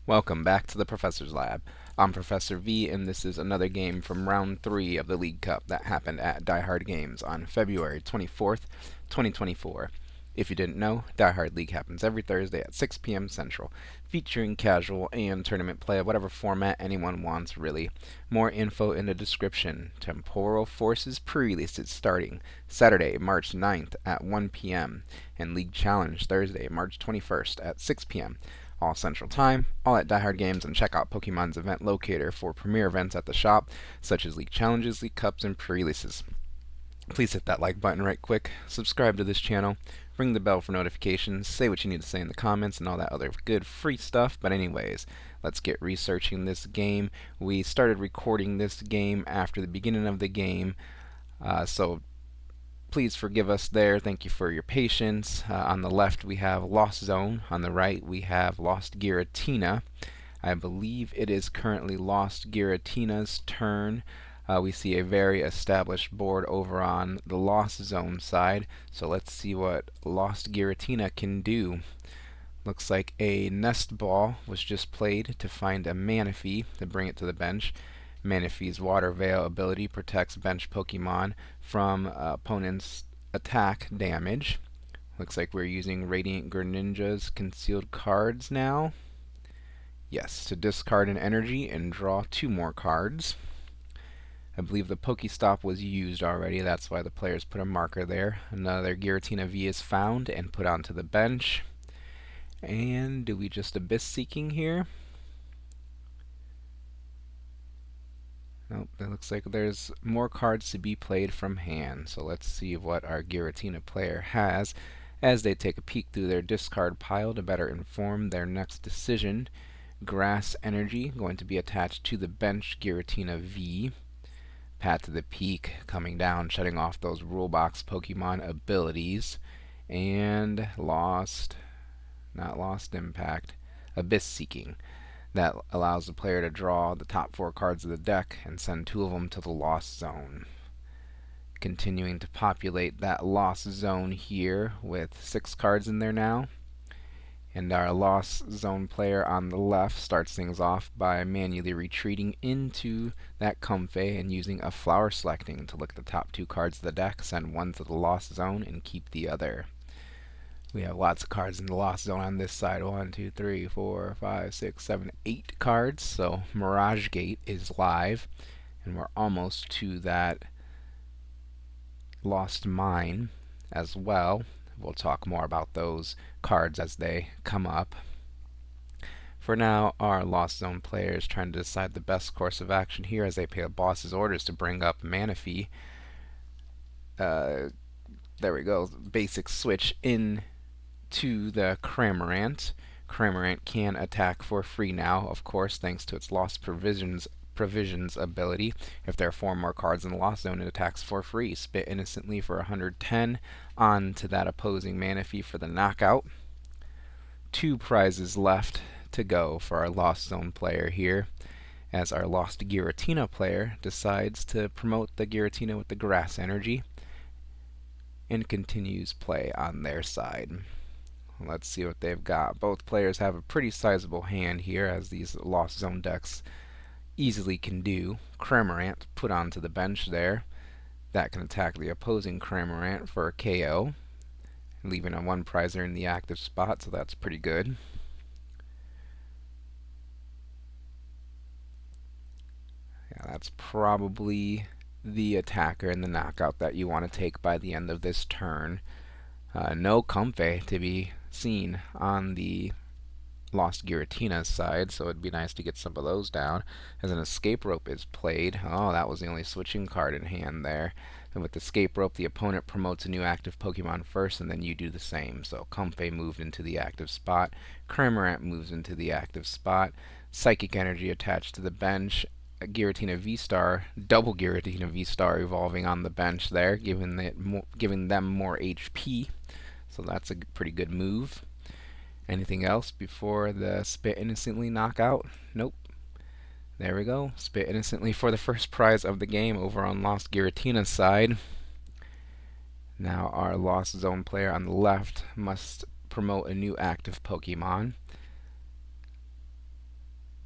Welcome back to the Professor's Lab. I'm Professor V, and this is another game from Round 3 of the League Cup that happened at Die Hard Games on February 24th, 2024. If you didn't know, Die Hard League happens every Thursday at 6 p.m. Central, featuring casual and tournament play of whatever format anyone wants, really. More info in the description. Temporal Forces pre-release is starting Saturday, March 9th at 1 p.m., and League Challenge Thursday, March 21st at 6 p.m. all Central Time, all at Die Hard Games, and check out Pokemon's event locator for premier events at the shop, such as League Challenges, League Cups, and pre-releases. Please hit that like button right quick, subscribe to this channel, ring the bell for notifications, say what you need to say in the comments, and all that other good free stuff. But anyways, let's get researching this game. We started recording this game after the beginning of the game, so please forgive us there. Thank you for your patience. On the left, we have Lost Zone. On the right, we have Lost Giratina. I believe it is currently Lost Giratina's turn. We see a very established board over on the Lost Zone side. So let's see what Lost Giratina can do. Looks like a Nest Ball was just played to find a Manaphy to bring it to the bench. Manaphy's Water Veil ability protects bench Pokemon from opponent's attack damage. Looks like we're using Radiant Greninja's concealed cards now. Yes, to discard an energy and draw 2 more cards. I believe the Pokestop was used already, that's why the players put a marker there. Another Giratina V is found and put onto the bench. And do we just Abyss Seeking here? Nope, it looks like there's more cards to be played from hand. So let's see what our Giratina player has as they take a peek through their discard pile to better inform their next decision. Grass Energy going to be attached to the bench Giratina V. Pat to the Peak coming down, shutting off those rule box Pokemon abilities. And Lost Impact, Abyss Seeking. That allows the player to draw the top 4 cards of the deck and send 2 of them to the Lost Zone. Continuing to populate that Lost Zone here with 6 cards in there now. And our Lost Zone player on the left starts things off by manually retreating into that Comfey and using a Flower Selecting to look at the top 2 cards of the deck, send 1 to the Lost Zone, and keep the other. We have lots of cards in the Lost Zone on this side. 1, 2, 3, 4, 5, 6, 7, 8 cards. So Mirage Gate is live, and we're almost to that Lost Mine as well. We'll talk more about those cards as they come up. For now, our Lost Zone player is trying to decide the best course of action here as they pay the boss's orders to bring up Manaphy. There we go. Basic switch in to the Cramorant. Cramorant can attack for free now, of course, thanks to its Lost Provisions ability. If there are 4 more cards in the Lost Zone, it attacks for free. Spit Innocently for 110 on to that opposing Manaphy for the knockout. 2 prizes left to go for our Lost Zone player here, as our Lost Giratina player decides to promote the Giratina with the Grass Energy and continues play on their side. Let's see what they've got. Both players have a pretty sizable hand here, as these Lost Zone decks easily can do. Cramorant put onto the bench there. That can attack the opposing Cramorant for a KO, leaving a 1 prizer in the active spot, so that's pretty good. Yeah, that's probably the attacker in the knockout that you want to take by the end of this turn. No Comfey to be seen on the Lost Giratina's side, so it'd be nice to get some of those down. As an Escape Rope is played. Oh, that was the only switching card in hand there. And with the Escape Rope, the opponent promotes a new active Pokemon first, and then you do the same. So Comfey moved into the active spot. Cramorant moves into the active spot. Psychic Energy attached to the bench. Giratina V-Star, double Giratina V-Star evolving on the bench there, giving them more HP. So that's a pretty good move. Anything else before the Spit Innocently knockout? Nope. There we go. Spit Innocently for the first prize of the game over on Lost Giratina's side. Now our Lost Zone player on the left must promote a new active Pokemon.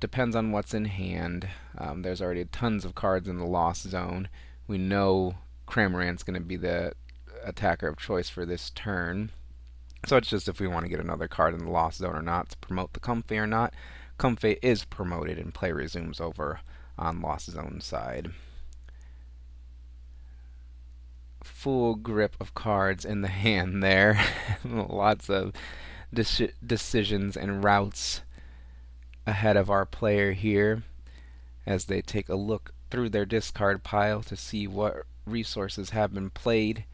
depends on what's in hand. There's already tons of cards in the lost zone. We know Cramorant's going to be the attacker of choice for this turn. So it's just if we want to get another card in the lost zone or not to promote the Comfey or not. Comfey is promoted and play resumes over on lost zone side. Full grip of cards in the hand there. Lots of decisions and routes ahead of our player here as they take a look through their discard pile to see what resources have been played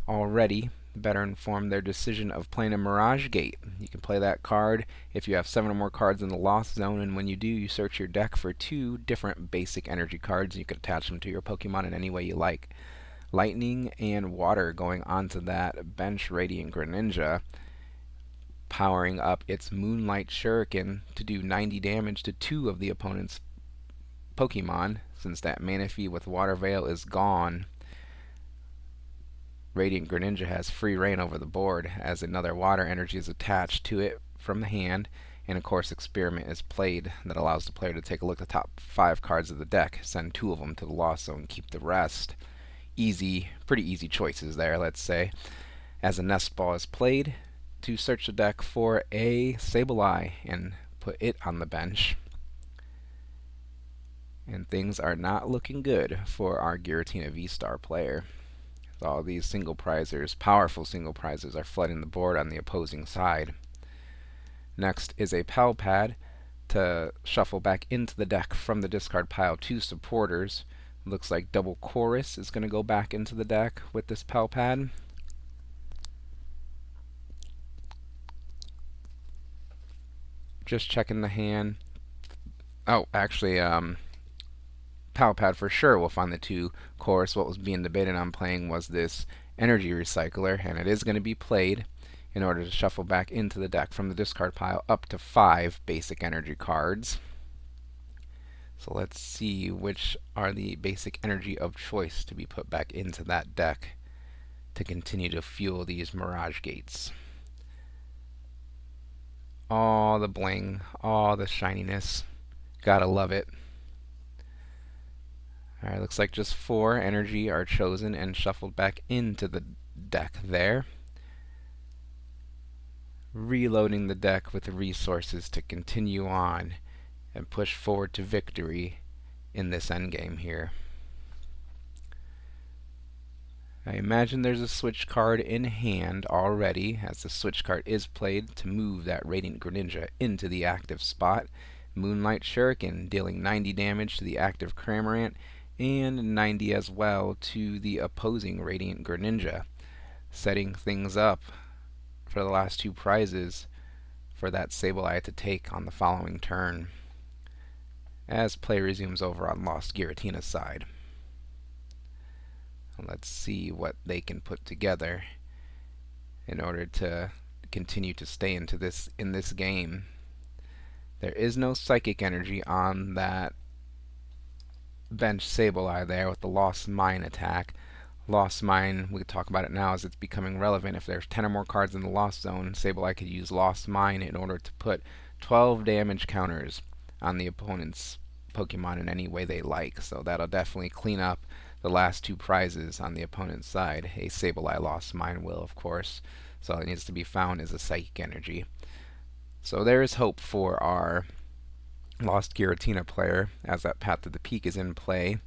already, better inform their decision of playing a Mirage Gate. You can play that card if you have 7 or more cards in the Lost Zone, and when you do, you search your deck for 2 different basic energy cards. You can attach them to your Pokemon in any way you like. Lightning and Water going onto that bench Radiant Greninja, powering up its Moonlight Shuriken to do 90 damage to 2 of the opponent's Pokemon. Since that Manaphy with Water Veil is gone, Radiant Greninja has free reign over the board as another water energy is attached to it from the hand, and of course Experiment is played that allows the player to take a look at the top 5 cards of the deck, send 2 of them to the Lost Zone, keep the rest. Pretty easy choices there, let's say. As a Nest Ball is played, to search the deck for a Sableye and put it on the bench. And things are not looking good for our Giratina V-Star player. All these single prizers, powerful single prizers, are flooding the board on the opposing side. Next is a Pal Pad to shuffle back into the deck from the discard pile 2 supporters. Looks like Double Chorus is going to go back into the deck with this Pal Pad. Just checking the hand. Oh, actually, Pal Pad for sure will find the 2 Chorus. What was being debated on playing was this Energy Recycler, and it is going to be played in order to shuffle back into the deck from the discard pile up to 5 basic energy cards. So let's see which are the basic energy of choice to be put back into that deck to continue to fuel these Mirage Gates. All the bling, all the shininess. Gotta love it. Alright, looks like just 4 energy are chosen and shuffled back into the deck there. Reloading the deck with the resources to continue on and push forward to victory in this endgame here. I imagine there's a switch card in hand already, as the switch card is played to move that Radiant Greninja into the active spot. Moonlight Shuriken dealing 90 damage to the active Cramorant and 90 as well to the opposing Radiant Greninja, setting things up for the last 2 prizes for that Sableye to take on the following turn as play resumes over on Lost Giratina's side. Let's see what they can put together in order to continue to stay in this game. There is no psychic energy on that bench Sableye there with the Lost Mine attack. Lost Mine, we could talk about it now as it's becoming relevant. If there's 10 or more cards in the Lost Zone, Sableye could use Lost Mine in order to put 12 damage counters on the opponent's Pokemon in any way they like. So that'll definitely clean up the last 2 prizes on the opponent's side. A Sableye Lost Mine will, of course. So all it needs to be found is a Psychic Energy. So there is hope for our Lost Giratina player, as that Path to the Peak is in play,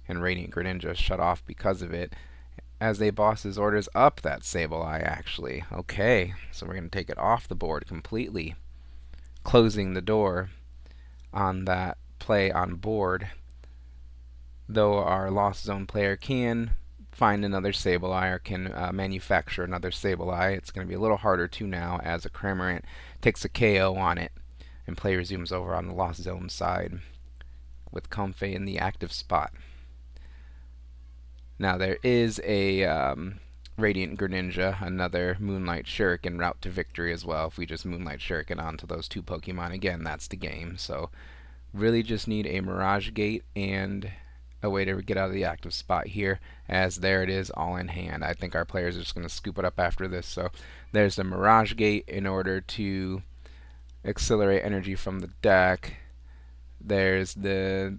and Radiant Greninja is shut off because of it, as a boss's orders up that Sableye, actually. Okay, so we're going to take it off the board completely, closing the door on that play on board. Though our Lost Zone player can find another Sableye or can manufacture another Sableye, it's going to be a little harder to now, as a Cramorant takes a KO on it and play resumes over on the Lost Zone side with Comfey in the active spot. Now there is a Radiant Greninja, another Moonlight Shuriken route to victory as well. If we just Moonlight Shuriken onto those 2 Pokemon, again, that's the game. So really just need a Mirage Gate and a way to get out of the active spot here, as there it is all in hand. I think our players are just going to scoop it up after this. So there's the Mirage Gate in order to accelerate energy from the deck. There's the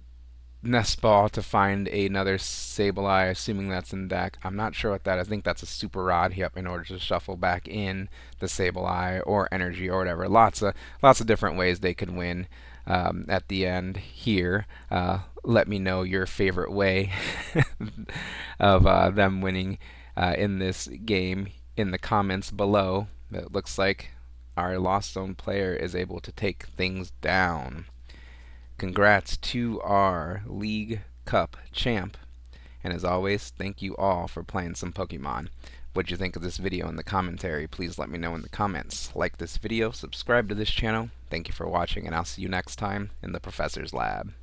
nest ball to find another Sableye, assuming that's in deck. I'm not sure what that is. I think that's a super rod. Yep, in order to shuffle back in the Sableye or energy or whatever. Lots of different ways they could win. At the end here, let me know your favorite way of them winning in this game in the comments below. It looks like our Lost Zone player is able to take things down. Congrats to our League Cup champ. And as always, thank you all for playing some Pokemon. What'd you think of this video in the commentary? Please let me know in the comments. Like this video, subscribe to this channel. Thank you for watching, and I'll see you next time in the Professor's Lab.